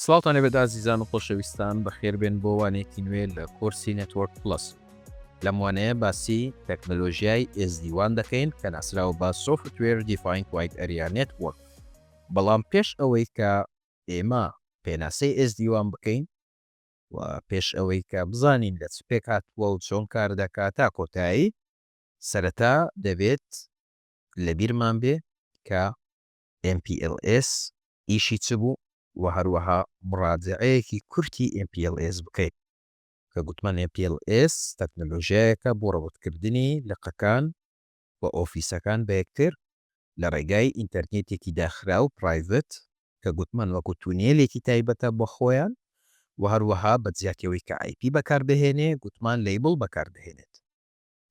سڵاتان لەبێت ئازیزان و خۆشەویستان بەخێر بێن بۆ وانێکی نوێ لە کۆرسی نێتوەرک پلس. لەم وانەیە باسی تەکنەلۆژیای SD-WAN دەکەین کە ناسراوە با سۆفتوێر دیفاین واید ئەریا نێتوەرک. بەڵام پێش ئەوەی کە ئێمە پێناسەی SD-WAN بکەین و پێش ئەوەی کە بزانین لە چ پێک هاتووە و چۆن کار دەکات تا کۆتایی، سەرەتا دەبێت لەبیرمان بێ کە MPLS ئیشی چ بوو و هەروەها مڕاجعەیەکی کورتی MPLS بکەیت کە گوتمان MPLS تەکنەلۆژیایەکە بۆ ڕەبوتکردنی لقەکان و ئۆفیسەکان بە یەکتر لە ڕێگای ئینتەرنێتێکی داخرا و پرایڤت کە گوتمان وەکو تونێلێکی تایبەتە بە خۆیان و هەروەها بە جیاتیەوەی کە IP بەکاربهێنێ گوتمان لیبل بەکاربهێنێت.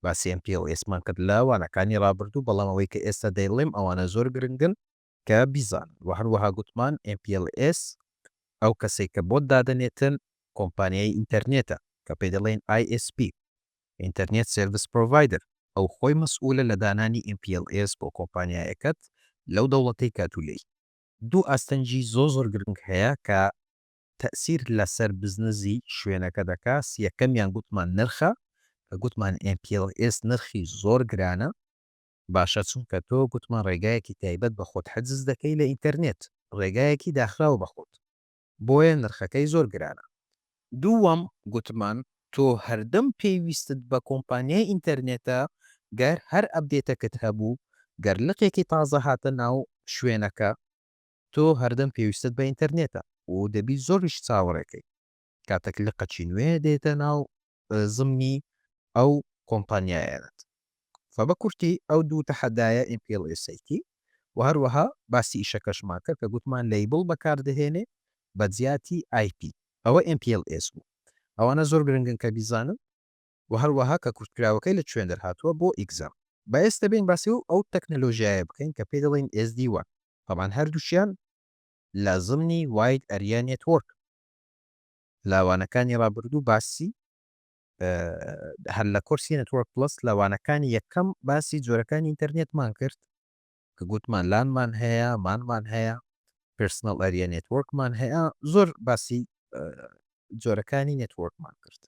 باسی MPLSمان کرد لە وانەکانی ڕابردوو، بەڵام ئەوەی کە ئێستا دەیڵێم ئەوانە زۆر گرنگن کە بیزان و هەروەها گوتمان MPLS ئەو کەسێک کە بۆ دادەنێتن کۆمپانیای ئینتەرنێتە کە پێ دەڵێن ISP ئینتەرنێت سێڤیس پرۆڤایدەر، ئەو خۆی مەسئولە لە دانانی MPLS بۆ کۆمپانیایەکەت لەو دەوڵەتەی کاتولەی. دوو ئاستەنجی زۆر گرنگ هەیە کە تەئسیر لەسەر بزنسی شوێنەکە دەکات. یەکەمیان گوتمان نرخە کە گوتمان MPLS نرخی زۆر گرانە، باشە چونکە تۆ گوتمان ڕێگایەکی تایبەت بە خۆت حەجز دەکەی لە ئینتەرنێت، ڕێگایەکی داخراوە بە خۆت، بۆیە نرخەکەی زۆر گرانە. دووەم گوتمان تۆ هەردەم پێویستت بە کۆمپانیای ئینتەرنێتە، گەر هەر ئەپدێتەکەت هەبوو، گەر لقێکی تازە هاتە ناو شوێنەکە، تۆ هەردەم پێویستت بە ئینتەرنێتە و دەبی زۆریش چاوەڕێکەی کاتێک لقەچی نوێ دێتە ناو زمنی ئەو کۆمپانیایەت. فبە کورتی ئەو دوو تەحەدایە MPLS-ی و هەروەها باسی ئیشەکەشمان کرد کە گوتمان لیبل بەکاردەهێنێ بە جیاتی IP، ئەوە MPLS بوو. ئەوانە زۆر گرنگن کە بیزانن و هەروەها کە کورتکراوەکەی لە چێن دەرهاتووە بۆ ئیگزام. بەئێستا بین باسی و ئەو تەکنەلۆژیایە بکەین کە پێ دەڵێن SD-WAN. طبعاً هەردووشیان لە زمنی واید ئەریا نێتوەرک لاوانەکانی ڕابردوو باسی هەر لە کۆرسی نێتوەرک پلس لاوانەکانی یەکەم باسی جۆرەکانی ئینتەرنێتمان کرد کە گوتمان لانمان هەیە، مانمان هەیە، پرسنەڵ ئەریا نێتوەرکمان هەیە، زۆر باسی جۆرەکانی نێتوەرکمان کرد.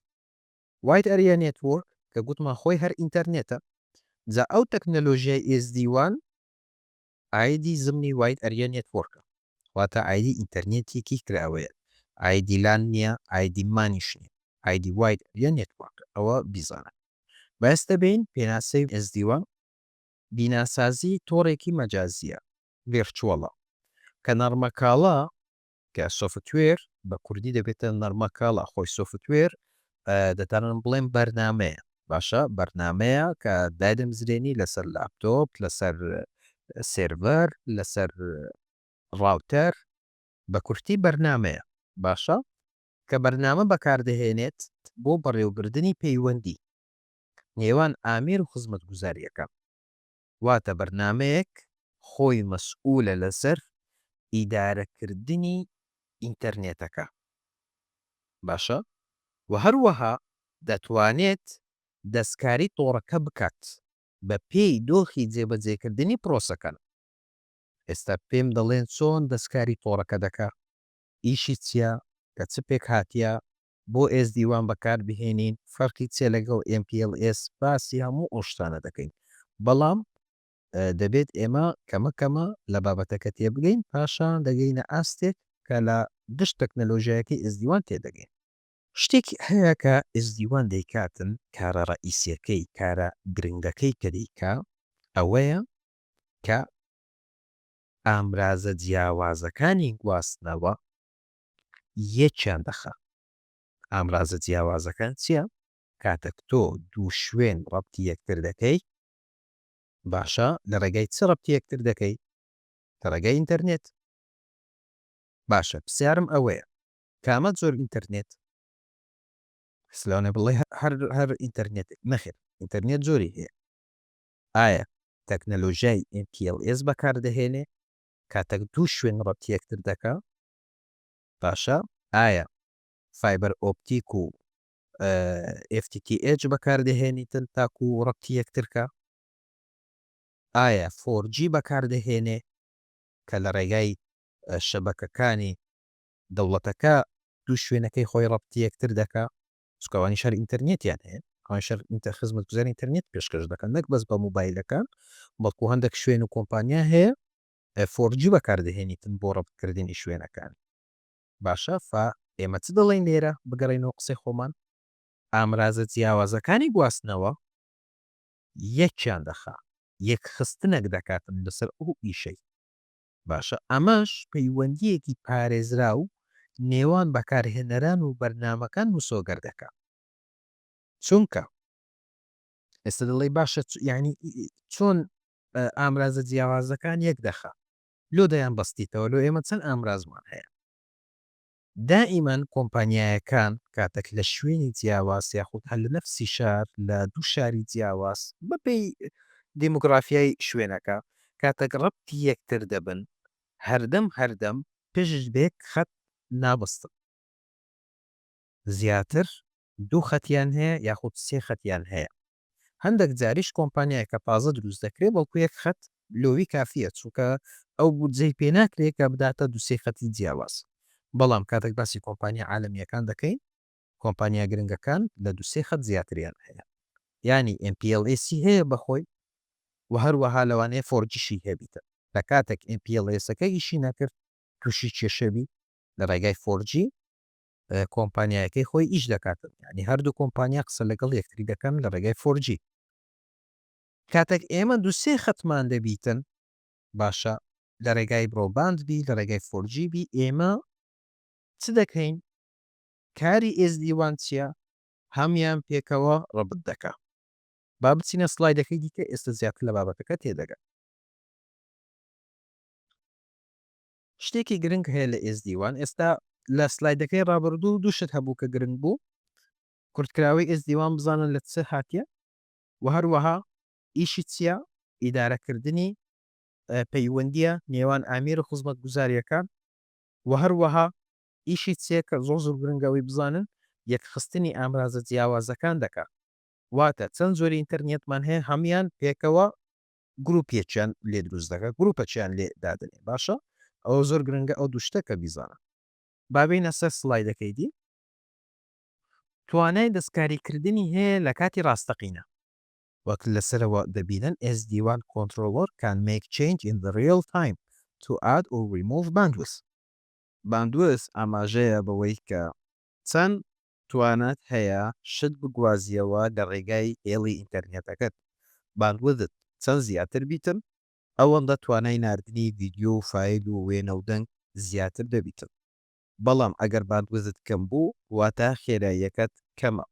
واید ئەریا نێتوەرک کە گوتمان خۆی هەر ئینتەرنێتە، جا ئەو تەکنەلۆژیای SD-WAN ئایدی زمنی واید ئەریا نێتوەرکە، واتە ئایدی ئینتەرنێتێکی کراوەیە، ئایدی لان نییە، ئایدی مانیش نییە، ئایدی واید ئەریا نێتوەرک. ئەوە بیزانە. بەئێستا بین پێناسەی SD-WAN بیناسازی تۆڕێکی مەجازیە ڤێرچوەڵە کە نەرمەکاڵە کە سۆفتوێر بە کوردی دەبێتە نەرمەکاڵە، خۆی سۆفتوێر دەتانن بڵێن بەرنامەیە، باشە بەرنامەیە کە دادەمزرێنی لەسەر لاپتۆپ، لەسەر سێڤەر، لەسەر ڕاوتەر، بە کورتی بەرنامەیە، باشە کە بەرنامە بەکاردەهێنێت بۆ بەڕێوەبردننی پەیوەندی نێوان ئامێر و خزمەت گوزاریەکە، واتە بەرنمەیەک خۆی مەسئولە لەسەر ئیدارەکردنی ئینتەرنێتەکە، باشە و هەروەها دەتوانێت دەستکاری تۆڕەکە بکات بە پێی دۆخی جێبەجێکردنی پرۆسەکان. ئێستا پێم دەڵێن چۆن دەستکاری تۆڕەکە دەکا، ئیشی چییە، کە چ پێک هاتیە، بۆ SD-WAN بەکاربهێنین، فەرقی چێ لەگەڵ MPLS، باسی هەموو ئەو دەکەین، بەڵام دەبێت ئێمە کەمەکەمە لە بابەتەکە تێبگەین پاشان دەگەینە ئاستێک کە لە دشت تەکنەلۆژیایەکی SD-WAN تێدەگەین. شتێکی هەیە کە SD-WAN دەیکاتن کارە ڕئیسیەکەی، کارە گرنگەکەی کە دەیکا ئەوەیە کە ئامرازە جیاوازەکانی گواستنەوە یەکیان دەخا. ئامرازە جیاوازەکان چییە؟ کاتێک تۆ دوو شوێن ڕەبتی یەکتر دەکەی، باشە لە ڕێگای چ ڕەبتی یەکتر دەکەی؟ لە ڕێگای ئینتەرنێت. باشە پرسیارم ئەوەیە کامە جۆر ئینتەرنێت؟ سلانە بڵێ هەر ئینتەرنێتێک نەخێر، ئینتەرنێت جۆری هەیە. ئایا تەکنەلۆژیای MPLS بەکاردەهێنێ کاتێک دوو شوێن ڕەبتی یەکتر دەکا؟ باشە ئایا فایبەر ئۆپتیک و FTTH بەکاردەهێنیتن تاکو و ڕەبتی یەکترکە؟ ئایا 4G بەکاردەهێنێ کە لە ڕێگای شەبەکەکانی دەوڵەتەکە دوو شوێنەکەی خۆی ڕەبتی یەکتر دەکا سوکەوانی شار ئینتەرنێتیان هەیە ئەوان شەر خزمەتگوزاری ئینتەرنێت پێشکەش دەکەن نەک بەس بە موبایلەکان بەڵکو هەندێک شوێن و کۆمپانیا هەیە 4G بەکاردەهێنیتن بۆ ڕەبتکردنی شوێنەکان باشە ئێمە چ دەڵێن لێرە بگەڕێنەوە قسەی خۆمان ئامرازە جیاوازەکانی گواستنەوە یەکیان دەخا یەک خستنێک دەکاتن لەسەر ئەو ئیشەی باشە ئەمەش پەیوەندیەکی پارێزرا و نێوان بەکارهێنەران و بەرنامەکان وسۆگەر دەکات چونکە ئێستا دەڵێ باشە یعنی چۆن ئامرازە جیاوازەکان یەک دەخا لۆ دەیان بەستیتەوە لۆ ئێمە چەند ئامرازمان هەیە دائیمەن کۆمپانیایەکان کاتێک لە شوێنی جیاواز یاخود هەر لە نەفسی شار لە دوو شاری جیاواز بەپێی دیموگرافیای شوێنەکە کاتێک ڕەبتی یەکتر دەبن هەردەم پێشش بێک خەت نابستن زیاتر دوو خەتیان هەیە یاخود سێ خەتیان هەیە هەندێک جاریش کۆمپانیایەکە تازە دروست دەکرێت بەڵکو یەک خەت لۆوی کافیە چونکە ئەو بودجەی پێ ناکرێت کە بداتە دووسێ خەتی جیاواز بەڵام کاتێک باسی کۆمپانیا عالەمیەکان دەکەین کۆمپانیا گرنگەکان لە دووسێ خەت زیاتریان هەیە ینی MPLS هەیە بەخۆی و هەروەها لەوانەیە 4Gشی هەبیتە لە کاتێک MPLSەکە ئیشی نەکرد تووشی کێشەبی لە ڕێگای 4G کۆمپانیایەکەی خۆی ئیش دەکاتن ینی هەردوو کۆمپانیا قسە لەگەڵ یەکتری دەکەن لە ڕێگای 4G کاتێک ئێمە دووسێ خەتمان دەبیتن باشە لە ڕێگای برۆباندبی لە ڕێگای 4G بی ئێمە چ دەکەین کاری SD1 چییە هەمیان پێکەوە ڕەبت دەکا با بچینە سلایدەکەی دیکە ئێستا زیاتر لە بابەتەکە تێدەگەن شتێکی گرنگ هەیە لە SD1 ئێستا لە سلایدەکەی ڕابردوو دووشت هەبوو کە گرنگ بوو کورتکراوی SD1 بزانن لە چ هاتیە و هەروەها ئیشی چییە ئیدارەکردنی پەیوەندیە نێوان ئامیر و خزمەت گوزاریەکان و هەروەها ئیشی چێ کە زۆر گرنگەوەی بزانن یەکخستنی ئامرازە جیاوازەکان دەکات واتە چەند زۆری ئینتەرنێتمان هەیە هەمان پێکەوە گروپێکیان لێ دروست دەکات گروپەچیان لێ دادنێ باشە ئەوە زۆر گرنگە ئەو دوشتە کە بیزانە بابینە سەر سلایدەکەی دی توانای دەستکاریکردنی هەیە لە کاتی ڕاستەقینە وەک لەسەرەوە دەبینن SD1 controller can make change in the real time to add or remove bandwidth. bandwidth ئاماژەیە بەوەی کە چەند توانات هەیە شت بگوازیەوە لە ڕێگای هێڵی ئینتەرنێتەکەت bandwidth چەند زیاتر بیتن ئەوەندە توانای نردنی ڤیددیۆ و فایل و وێنە و دەنگ زیاتر دەبیتن بەڵام ئەگەر bandwidth کەم بوو واتە خێراییەکەت کەمە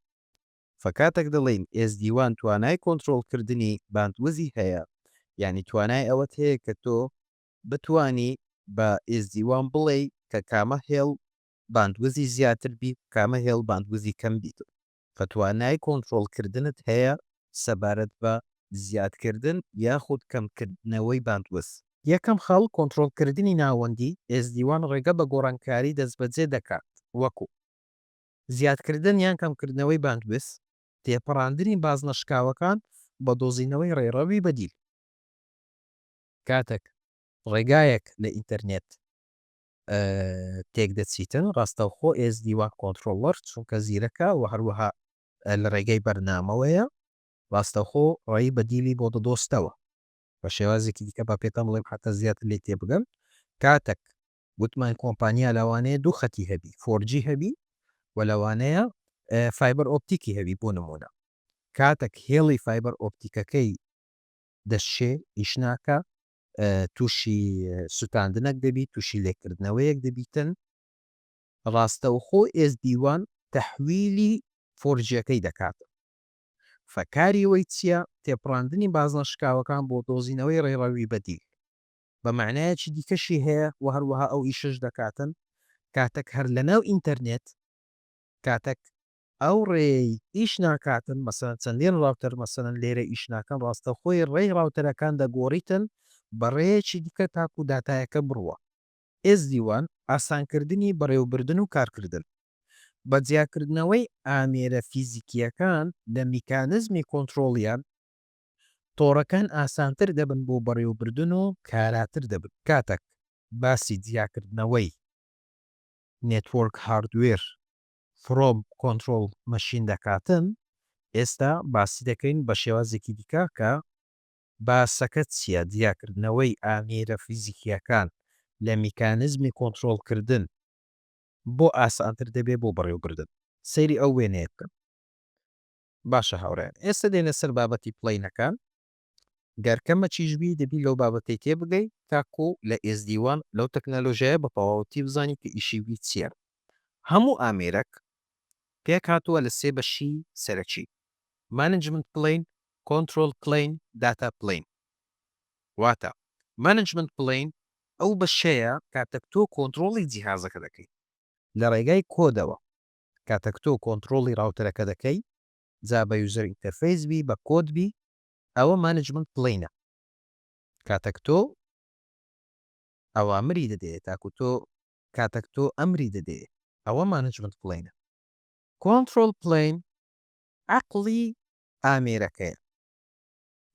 فکاتێک دەڵێن SD1 توانای کۆنتترۆلکردنی باندوزی هەیە یعنی توانای ئەوەت هەیە کە تۆ بتانی بە SD1 بڵێ کە کامە هێڵ باندوزی زیاتر بی کامە هێڵ باندوزی کەم بیت فتوانای کۆنتترۆلکردنت هەیە سەبارەت بە زیادکردن یاخود کەمکردنەوەی باندوز یەکەم خەڵ کۆنتترۆلکردنی ناوەندی SD1 ڕێگە بە گۆڕانکاری دەستبەجێ دەکات وەکو زیادکردن یان کەمکردنەوەی باندوس تێپەڕاندنی بازنەشکاوەکان بە دۆزینەوەی ڕێڕەوی بەدیل کاتێک ڕێگایەک لە ئینتەرنێت تێک دەچیتن ڕاستەوخۆ SD1 کۆنتترۆلەر چونکە زیرەکە و هەروەها لە ڕێگەی بەرنامەوەیە ڕاستەوخۆ ڕێی بەدیلی بۆ دەدۆستەوە بە شێوازێکی دیکە با پێتان بڵێم حتا زیاتر لێ تێبگەم کاتێک گوتمان کۆمپانیا لەوانەیە دوو خەتی هەبی 4G هەبی و لەوانەیە فایبەر ئۆپتیکی هەبی بۆ نمونە کاتێک هێڵی فایبەر ئۆپتیکەکەی دەشێ ئیشناکە تووشی سوتاندنەك دەبیت تووشی لێکردنەوەیەک دەبیتن ڕاستەوخۆ SD1 تەحویلی 4Gەکەی دەکات فەکاری وەی چییە تێپڕاندنی بازنەشکاوەکان بۆ دۆزینەوەی ڕێڕەوی بەدیل بە معنایەکی دیکەشی هەیە و هەروەها ئەو ئیشش دەکاتن کاتێک هەر لەناو ئینتەرنێت کاتێک ئەو ڕێی ئیش ناکاتن مەسەن چەندین ڕاوتەر مەسەن لێرە ئیش ناکەن ڕاستە خۆی ڕێی ڕاوتەرەکان دەگۆڕیتن بە ڕێیەکی دیکە تاکو و داتایەکە بڕوە SD1 ئاسانکردنی بەڕێوەبردن و کارکردن بە جیاکردنەوەی ئامێرە فیزیکیەکان لە میکانزمی کۆنتترۆلیان تۆڕەکان ئاسانتر دەبن بۆ بەڕێوەبردن و کاراتر دەبن کاتێک باسی جیاکردنەوەی نێتوۆرک هاردوێر فرۆم کۆنتترۆل مەشین دەکاتن ئێستا باسی دەکەین بە شێوازێکی دیکە کە باسەکە چییە دیاکردنەوەی ئامێرە فیزیکیەکان لە میکانزمی کۆنتترۆلکردن بۆ ئاسانتر دەبێت بۆ بەڕێوەبردن سەیری ئەو وێنەیە بکەن باشە هاوڕێن ئێستا دێنە سەر بابەتی پلینەکان گەرکەمە چیژبی دەبی لەو بابەتی تێبگەی تاکو لە ئSD1 لەو تەکنەلۆژیایە بە تەواوەتی بزانی کە ئیشیوی چییە هەموو ئامێرەك پێک هاتووە لە سێ بەشی سەرەکی مانجمنت پلین کۆنتترۆل پلین داتا پلین واتە مانجمنت پلین ئەو بەشەیە کاتەک تۆ کۆنتترۆڵی جیهازەکە دەکەیت لە ڕێگای کۆدەوە کاتەک تۆ کۆنتترۆڵی ڕاوتەرەکە دەکەی جا بە یوزەر ئینتەرفەیسبی بە کۆدبی ئەوە مانجمنت پلینە کاتەک تۆ ئەوامری دەدێت تاکو تۆ کاتەک تۆ ئەمری دەدێت ئەوە مانجمنت پلینە کۆنتترۆل پلین عقلی ئامێرەکەیە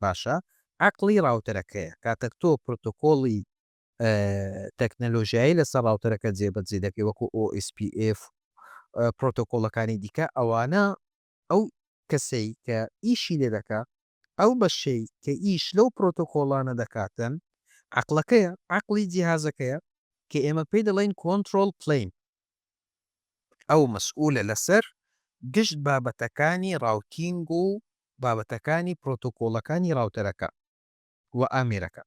باشە عقلی ڕاوتەرەکەیە کاتەک تۆ پرۆتۆکۆڵی تەکنەلۆژیایی لەسەر ڕاوتەرەکە جێبەجێ دەکەی وەکو OSPF پرۆتۆکۆڵەکانی دیکە ئەوانە ئەو کەسەی کە ئیشی لێ دەکات ئەو بەشەی کە ئیش لەو پرۆتۆکۆڵانە دەکاتن عقلەکەیە عقلی جیهازەکەیە کە ئێمە پێی دەڵێن کۆنتترۆل پلین ئەو مەسئولە لەسەر گشت بابەتەکانی ڕاوتینگ و بابەتەکانی پرۆتۆکۆڵەکانی ڕاوتەرەکە و ئامێرەکە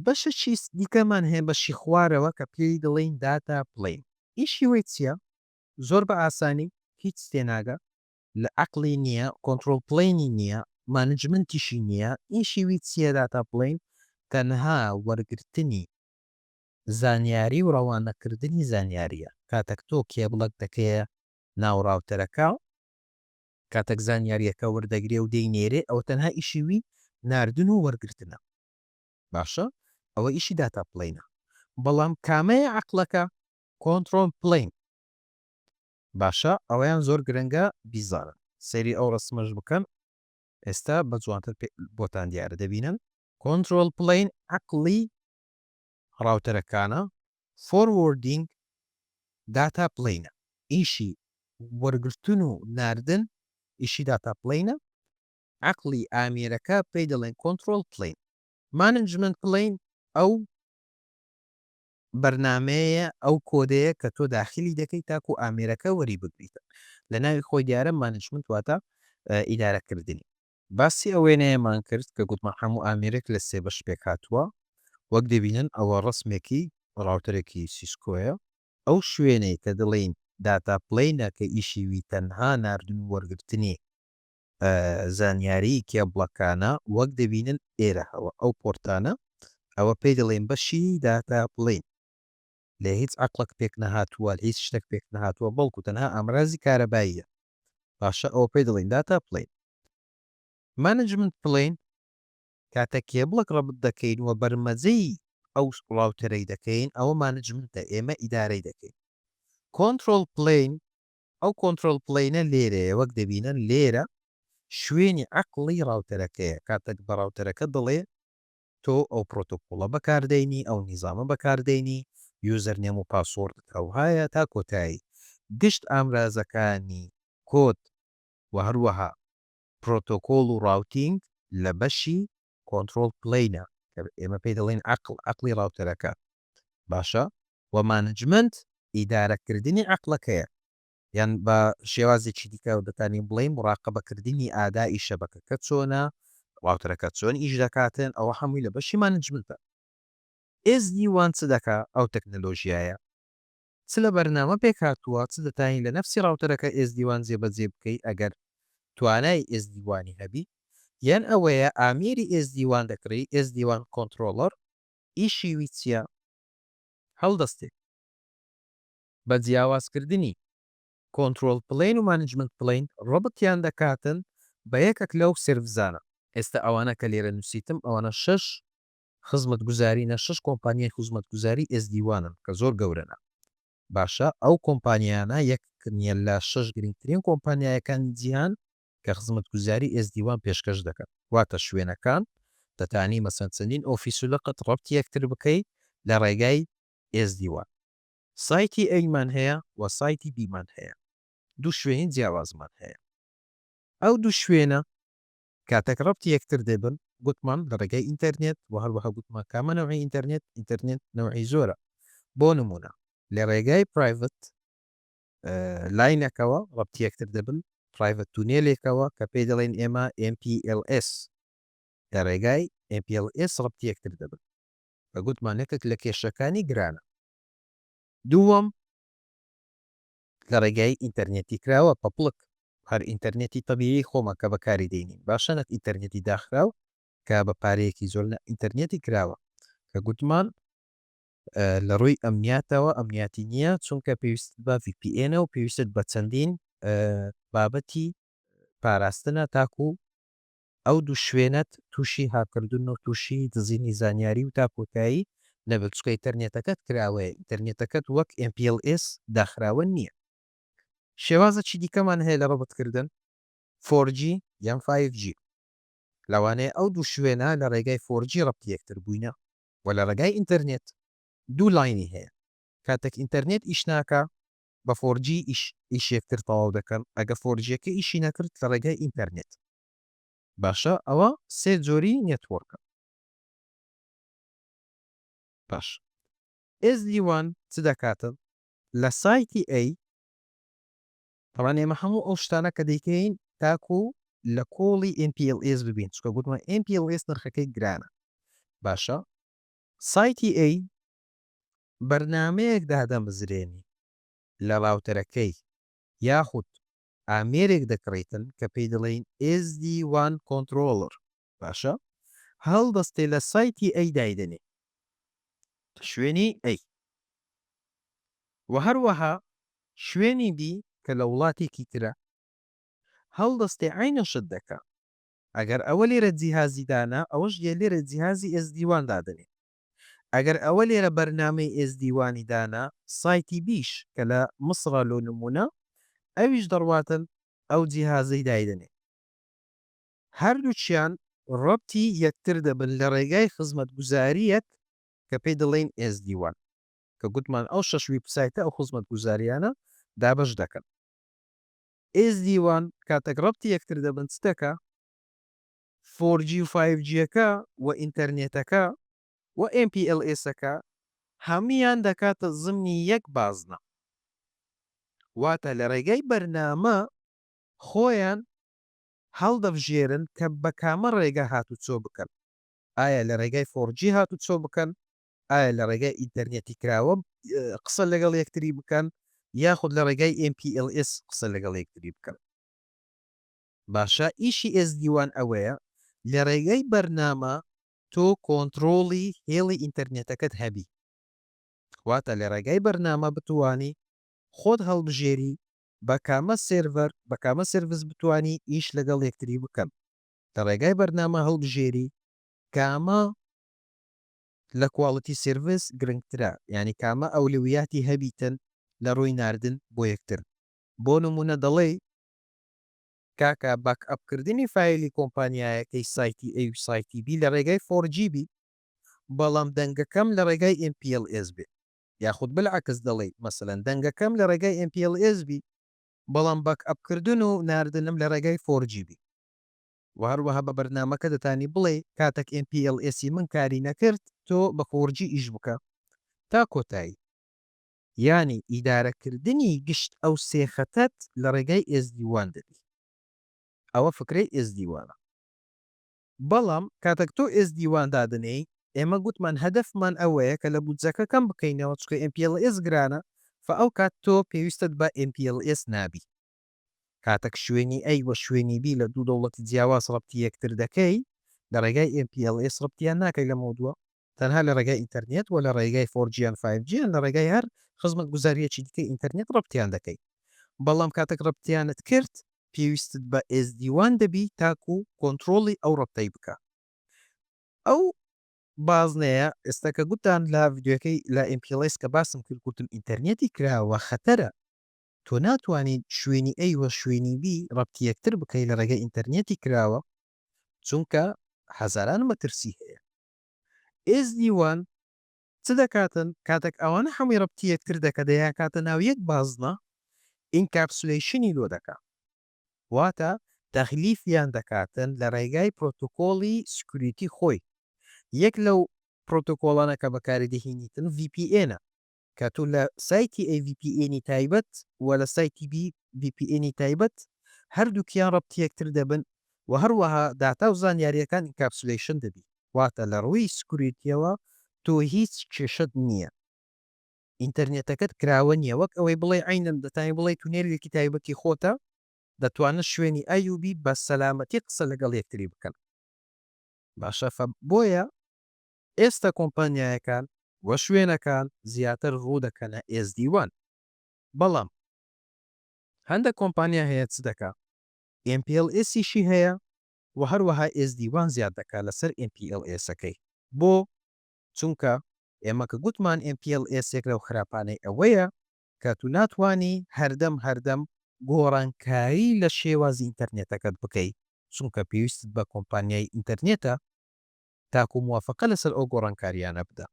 بەشە چیست دیکەمان هەیە بەشی خوارەوە کە پێی دەڵێن داتا پلین ئیشی وی چییە زۆر بە ئاسانی هیچ تێناگە لە عقلی نییە کۆنتترۆل پلینی نییە مانجمنتیشی نییە ئیشی وی چییە داتا پلین تەنها وەرگرتنی زانیاری و ڕەوانەکردنی زانیاریە کاتەک تۆ کێبڵک دەکەیە ناوڕاوتەرەکە کاتێک زانیاریەکە وەردەگرێ و دەینێرێ ئەو تەنها ئیشیوی ناردن و وەرگرتنە باشە ئەوە ئیشی داتا پلینە بەڵام کامەیە عقلەکە کۆنتترۆل پلین باشە ئەوەیان زۆر گرنگە بیزارن سەیری ئەو ڕسمەش بکەن ئێستا بە جوانتر بۆتان دیارە دەبینن کۆنتترۆل پلین عقلی ڕاوتەرەکانە فۆروەردینگ داتا پلینە ئیشی وەرگرتن و ناردن ئیشی داتا پلینە عقلی ئامێرەکە پێی دەڵێن کۆنتترۆل پلین مانجمنت پلین ئەو بەرنمەیە ئەو کۆدەیە کە تۆ داخلی دەکەی تاکو ئامێرەکە وەری بگریتە لە ناوی خۆی دیارە مانجمنت واتە ئیدارەکردنی باسی ئەوێنەیەمان کرد کە گوتمان هەموو ئامێرێک لە سێ بەش پێک هاتووە وەک دەبینن ئەوە ڕسمێکی ڕاوتەرێکی سیسکۆیە ئەو شوێنەی کە دڵێن داتا پلینە کە ئیشیوی تەنها ناردن وەرگرتنی زانیاری کێبڵەکانە وەک دەبینن ئێرەەوە ئەو پۆرتانە ئەوە پێی دەڵێن بەشی داتا پلین لە هیچ عقلك پێک نەهاتووە هیچ شتێک پێک نەهاتووە بەڵکو تەنها ئامرازی کارەباییە باشە ئەوە پێی دەڵێن داتا پلین مانجمنت پلین کاتە کێبڵک ڕەبط دەکەین و بەرمەجەی ئەو ڕاوتەرەی دەکەین ئەوە مانجمنتە ئێمە ئیدارەی دەکەین کۆنتترۆل پلین ئەو کۆنتترۆل پلینە لێرەیە وەک دەبینن لێرە شوێنی عقلی ڕاوتەرەکەیە کاتێک بە ڕاوتەرەکە دڵێ تۆ ئەو پرۆتۆکۆڵە بەکاردەینی ئەو نیزامە بەکاردەینی یوزەر نێم و پاسۆرد ئەو هەیە تا کۆتایی گشت ئامرازەکانی کۆت و هەروەها پرۆتۆکۆڵ و ڕاوتینگ لە بەشی کۆنتترۆل پلینە کە ئێمە پێی دەڵێن عقلی ڕاوتەرەکە باشە و مانجمنت ئیدارەکردنی عقلەکەیە یان بە شێوازێکی دیکە و دەتانی بڵێم مڕاقەبەکردنی ئادای شەبەکەکە چۆنە ڕاوتەرەکە چۆن ئیش دەکاتن ئەوە هەمووی لە بەشی مانجمنتە SD1 چ دەکا ئەو تەکنەلۆژیایە چ لە بەرنامە پێک هاتووە چ دەتانی لە نەفسی ڕاوتەرەکە SD1 جێبەجێ بکەیت ئەگەر توانای SD1 هەبی یان ئەوەیە ئامێری SD1 دەکڕی SD1 کۆنتترۆلەر ئیشی وی چییە هەڵدەستێت بە جیاوازکردنی کۆنتترۆل پلین و مانجمنت پلین ڕۆبەتیان دەکاتن بە یەکێک لەو سێرڤزانە ئێستا ئەوانە کە لێرە نووسیتم ئەوانە 6 خزمەت گوزارینە 6 کۆمپانیای خزمەت گوزاری SD1ن کە زۆر گەورەنە باشە ئەو کۆمپانیانە یەکنیە لە 6 گرنگترین کۆمپانیایەکانی جیهان کە خزمەت گوزاری SD1 پێشکەش دەکەن واتە شوێنەکان دەتانی مەسەن چەندین ئۆفیس و لەقەت ڕەبتی یەکتر بکەیت لە ڕێگای SD1 سایتی ئەیمان هەیە و سایتی بیمان هەیە. دوو شوێنی جیاوازمان هەیە. ئەو دوو شوێنە کاتێک ڕەبتی یەکتر دەبن گوتمان لە ڕێگەی ئینتەرنێت و هەروەها گوتمان کامە نەوعی ئینتەرنێت نەوعی زۆرە. بۆ نمونە لە ڕێگای پرایڤەت لاینەکەوە ڕەبتی یەکتر دەبن پرایڤەت تونێلێکەوە کە پێی دەڵێن ئێمە MPLS لە ڕێگای MPLS ڕەبتی یەکتر دەبن بە گوتمانەکەک لە کێشەکانی گرانە. دووەم لە ڕێگای ئینتەرنێتی کراوە پەپڵک هەر ئینتەرنێتی تەبیعی خۆمە کە بەکاری دێنین باشەنەک ئینتەرنێتی داخراو کە بە پارەیەکی زۆر ئینتەرنێتی کراوە کە گوتمان لە ڕووی ئەمنیاتەوە ئەمنیاتی نییە چونکە پێویست بە VPN و پێویستت بە چەندین بابەتی پاراستنە تاکو ئەو دوو شوێنەت تووشی هاکردن و تووشی دزینی زانیاری و تاکۆتایی نەبێت چکە ئینتەرنێتەکەت کراوەیە ئینتەرنێتەکەت وەک MPLS داخراوە نییە. شێوازە چی دیکەمان هەیە لە ڕەبەتکردن 4G یان 5G لەوانەیە ئەو دوو شوێنە لە ڕێگای 4G ڕەبتی یەکتر بووینە و لە ڕێگای ئینتەرنێت دوو لاینی هەیە کاتێک ئینتەرنێت ئیش ناکە بە 4G ئیش یەکتر تەواو دەکەن ئەگە 4Gەکە ئیشی نەکرد لە ڕێگای ئینتەرنێت باشە ئەوە سێ جۆری نێتوەرکە. باش SD1 چ دەکاتن لە سایتی A طبعاً ئێمە هەموو ئەو شتانە کە دەیکەین تاکو لە کۆڵی MPLS ببین چکە گوتمان MPLS نرخەکەی گرانە. باشە سایتی A بەرنامەیەک دادەمەزرێنی لە راوتەرەکەی یاخود ئامێرێک دەکڕیتن کە پێی دەڵێن SD1 کۆنترۆلەر باشە هەڵدەستێ لە سایتی ئەی دایدنێ شوێنی ئەی و هەروەها شوێنی بی کە لە وڵاتێکی ترە هەڵدەستێ عینەشت دەکا ئەگەر ئەوە لێرە جیهازی دانا ئەوەش لێرە جیهازی SD1 دادنێ ئەگەر ئەوە لێرە بەرنامەی SD1 دانا سایتی بیش کە لە مسرە لۆ نمونە ئەویش دەڕواتن ئەو جیهازەی دایدنێ هەردووچیان ڕەبتی یەکتر دەبن لە ڕێگای خزمەت گوزاریەک کە پێی دەڵێن SD1 کە گوتمان ئەو شەش ویبسایتە ئەو خزمەت گوزاریانە دابەش دەکەن. SD1 کاتێک ڕەبتی یەکتر دەبن چ دەکا 4G و 5Gەکە و ئینتەرنێتەکە و MPLSەکە هەمویان دەکاتە زمنی یەک بازنە واتە لە ڕێگەی بەرنامە خۆیان هەڵدەبژێرن کە بە کامە ڕێگە هاتوچۆ بکەن ئایا لە ڕێگای 4G هاتوچۆ بکەن ئایا لە ڕێگای ئینتەرنێتی کراوە قسە لەگەڵ یەکتری بکەن یاخود لە ڕێگای MPLS قسە لەگەڵ یەکتری بکەن. باشە ئیشی SD1 ئەوەیە لە ڕێگەی بەرنامە تۆ کۆنترۆڵی هێڵی ئینتەرنێتەکەت هەبی واتە لە ڕێگای بەرنامە بتوانی خۆت هەڵبژێری بە کامە سێڤەر بە کامە سرویس بتانی ئیش لەگەڵ یەکتری بکەن لە ڕێگای بەرنامە هەڵبژێری کامە لە کواڵەتی سرویس گرنگترە یعنی کامە ئەولویاتی هەبیتن لە ڕووی ناردن بۆ یەکتر بۆ نمونە دەڵێ کاکە باک ئەپکردنی فایلی کۆمپانیایەکەی سایتی ئەی سایتی بی لە ڕێگای 4G بی بەڵام دەنگەکەم لە ڕێگای MPLS بێ یاخود بالعکس دەڵێ مەسەلەن دەنگەکەم لە ڕێگای MPLS بی بەڵام باک ئەپکردن و ناردنم لە ڕێگای 4G بی و هەروەها بە بەرنامەکە دەتانی بڵێ کاتێک MPLSی من کاری نەکرد تۆ بە 4G ئیش بکە تا کۆتایی یانی ئیدارەکردنی گشت ئەو سێخەتەت لە ڕێگای SD1 دەبی ئەوە فکرەی SD1 بەڵام کاتێک تۆ SD1 دادنەی ئێمە گوتمان هەدەفمان ئەوەیە کە لە بودجەکە کەم بکەینەوە چکە MPLS گرانە ئەو کات تۆ پێویستت بە MPLS نابی کاتێک شوێنی ئەی وە شوێنی بی لە دوو دەوڵەتی جیاواز ڕەبتی یەکتر دەکەی لە ڕێگای MPLS ڕەبتیان ناکەی لە مۆدووە تەنها لە ڕێگای ئینتەرنێت و لە ڕێگای 4G یان 5G لە ڕێگای هەر خزمەت گوزاریەکی دیکە ئینتەرنێت ڕەبتیان دەکەی بەڵام کاتێک ڕەبتیانت کرد پێویستت بە SD1 دەبی تاکو کۆنترۆڵی ئەو ڕەبتەی بکە ئەو بازنەیە ئێستا کە گوتان لە ڤیددیوەکەی لە MPLS کە باسم کرد گوتم ئینتەرنێتی کراوە خەتەرە تۆ ناتوانیت شوێنی ئەی وە شوێنی بی ڕەبتی یەکتر بکەی لە ڕێگەی ئینتەرنێتی کراوە چونکە هەزاران مەترسی هەیە SD1 چ چ دەکاتن کاتێک ئەوانە هەمووی ڕەبتی یەکتر دەکە دەیانکاتە ناو یەک بازنە ئینکاپسولیشنی لۆ دەکا واتە تەخلیفیان دەکاتن لە ڕێگای پرۆتۆکۆڵی سکوریتی خۆی یەک لەو پرۆتۆکۆڵانە کە بەکاری دەهێنیتن VPN کە تو لە سایتی VPN تایبەت و لە سایتی VPN تایبەت هەردووکیان ڕەبتی یەکتر دەبن و هەروەها داتا و زانیاریەکان ئینکاپسولیشن دەبی واتە لە ڕووی سکوریتیەوە تۆ هیچ کێشت نییە ئینتەرنێتەکەت کراوە نییە وەک ئەوەی بڵێ عینەن دەتانی بڵێ تونێلێکی تایبەتی خۆتە دەتوانن شوێنی ئایوبی بە سەلامەتی قسە لەگەڵ یەکتری بکەن باشە بۆیە ئێستا کۆمپانیایەکان وە شوێنەکان زیاتر ڕوو دەکەنە SD1 بەڵام هەندێک کۆمپانیا هەیە چ دەکا MPLSیشی هەیە و هەروەها SD1 زیاد دەکات لەسەر MPLSەکەی بۆ چونکە ئێمە کە گوتمان MPLSێک لەو خراپانەی ئەوەیە کە تو ناتوانی هەردەم گۆڕانکاری لە شێوازی ئینتەرنێتەکەت بکەیت چونکە پێویستت بە کۆمپانیای ئینتەرنێتە تاکو موافقە لەسەر ئەو گۆڕانکاریانە بدە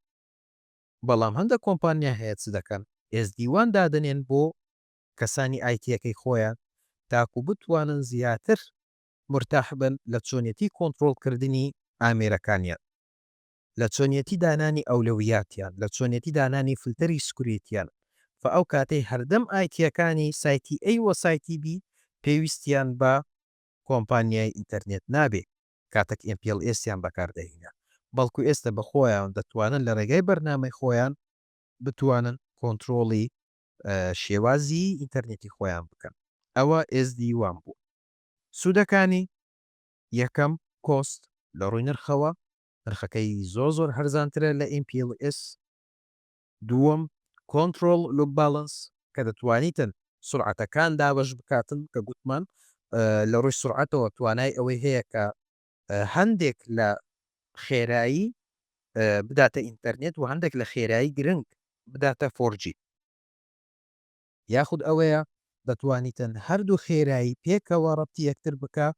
بەڵام هەندێک کۆمپانیا هەیە چ دەکەن SD1 دادنێن بۆ کەسانی ئایتیەکەی خۆیان تاکو بتوانن زیاتر مرتاح بن لە چۆنیەتی کۆنتڕۆڵکردنی ئامێرەکانیان لە چۆنیەتی دانانی ئەولەویاتیان لە چۆنیەتی دانانی فلتەری سکوریتیان ئەو کاتەی هەردەم ئایتیەکانی سایتی A و سایتی B پێویستیان بە کۆمپانیای ئینتەرنێت نابێ کاتێک MPLSیان بەکاردەهێنە بەڵکو ئێستا بە خۆیان دەتوانن لە ڕێگای بەرنامەی خۆیان بتوانن کۆنتڕۆڵی شێوازی ئینتەرنێتی خۆیان بکەن ئەوە SD1 بوو سوودەکانی یەکەم کۆست لە ڕووی نرخەوە نرخەکەی زۆر هەرزانترە لە MPLS دووەم کۆنتڕۆڵ لۆ باڵنس کە دەتوانیتن سرعەتەکان دابش بکاتن کە گوتمان لە ڕۆژ سرعەتەوە توانای ئەوەی هەیە کە هەندێک لە خێرایی بداتە ئینتەرنێت و هەندێک لە خێرایی گرنگ بداتە 4G یاخود ئەوەیە دەتوانیتن هەردوو خێرایی پێکەوە ڕەبتی یەکتر بکە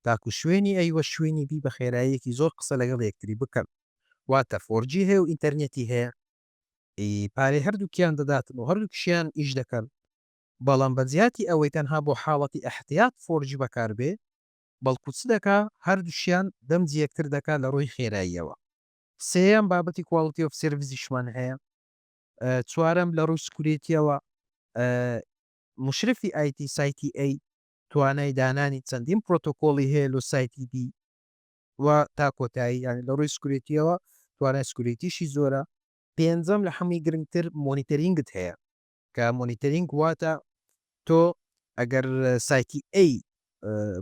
تاکو شوێنی ئەیوە شوێنی بی بە خێراییەکی زۆر قسە لەگەڵ یەکتری بکەن واتە 4G هەیە و ئینتەرنێتی هەیە پارەی هەردووکیان دەداتن و هەردووکشیان ئیش دەکەن بەڵام بەجیاتی ئەوەی تەنها بۆ حاڵەتی ئەحتیات 4G بەکاربێ بەڵکو چ دەکا هەردووشیان دەمجی یەکتر دەکات لە ڕۆی خێراییەوە سێیان بابەتی کوالتی ئۆف سێڤیسیشمان هەیە چوارەم لە ڕووی سکوریتیەوە مشرفی ئایتی سایتی A توانای دانانی چەندین پرۆتۆکۆڵی هەیە لە سایتی B و تا کۆتایی یانی لە ڕووی سکوریتیەوە توانای سکوریتیشی زۆرە پێنجەم لە هەمووی گرنگتر مۆنیتەرینگت هەیە کە مۆنیتەرینگ واتە تۆ ئەگەر سایتی A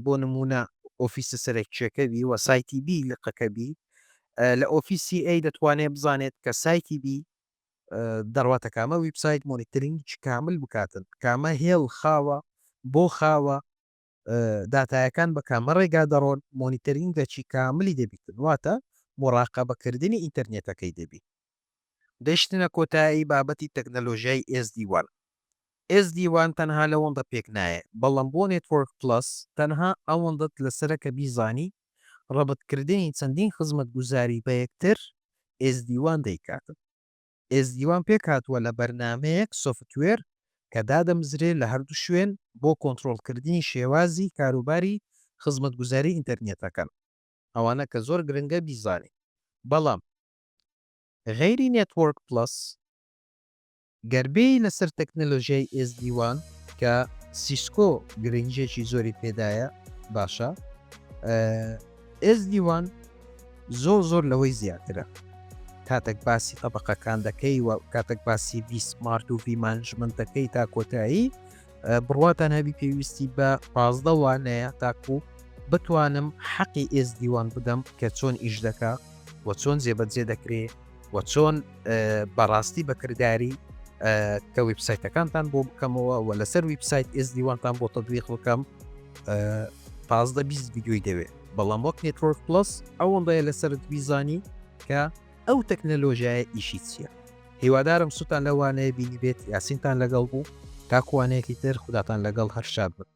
بۆ نمونە ئۆفیسە سەرکیەکەبی و سایتی B لقەکەبی لە ئۆفیسی A دەتوانێت بزانێت کە سایتی B دەڕواتە کامە ویبسایت مۆنیتەرینگ کامل بکاتن کامە هێڵ خاوە بۆ خاوە داتایەکان بە کامە ڕێگا دەڕۆن مۆنیتەرینگەکی کاملی دەبیتن واتە مڕاقەبەکردنی ئینتەرنێتەکەی دەبی دەشتنە کۆتایی بابەتی تەکنەلۆژیای SD1 SD1 تەنها لەوەندە پێک نایە بەڵام بۆ نێتوەرک پلس تەنها ئەوەندەت لەسەرەکە بیزانی ڕەبەتکردنی چەندین خزمەت گوزاری بە یەکتر SD1 دەیکاتن SD1 پێک هاتووە لە بەرنمەیەک سۆفتوێر کە دادەمزرێت لە هەردوو شوێن بۆ کۆنتڕۆڵکردنی شێوازی کاروباری خزمەت گوزاری ئینتەرنێتەکان ئەوانە کە زۆر گرنگە بیزانی بەڵام غەیری نێتوەرک پلس گەربەی لەسەر تەکنەلۆژیای SD1 کە سیسکۆ گرنگێکی زۆری پێدایە باشە SD1 زۆر لەوەی زیاترە کاتێک باسی تەبقەکان دەکەی و کاتێک باسی سمارت و مانجمنتەکەی تا کۆتایی بڕواتان هەبی پێویستی بە 15 وانەیە تاکو بتوانم حەقی SD1 بدەم کە چۆن ئیش دەکا و چۆن جێبەجێ دەکرێت و چۆن بەڕاستی بەکردداری کە ویبسایتەکانتان بۆ بکەمەوە و لەسەر ویبسایت SD1تان بۆ تەدویق بکەم 15-20 ڤیدیۆی دەوێت بەڵام وەک نێتوەرک پلس ئەوەندەیە لەسەرت بیزانی کە ئەو تەکنەلۆژیایە ئیشی چییە هیوادارم سوتان لەوانەیە بینی بێت یاسینتان لەگەڵ بوو تاکوانەیەکی تر خوداتان لەگەڵ هەر شاد بن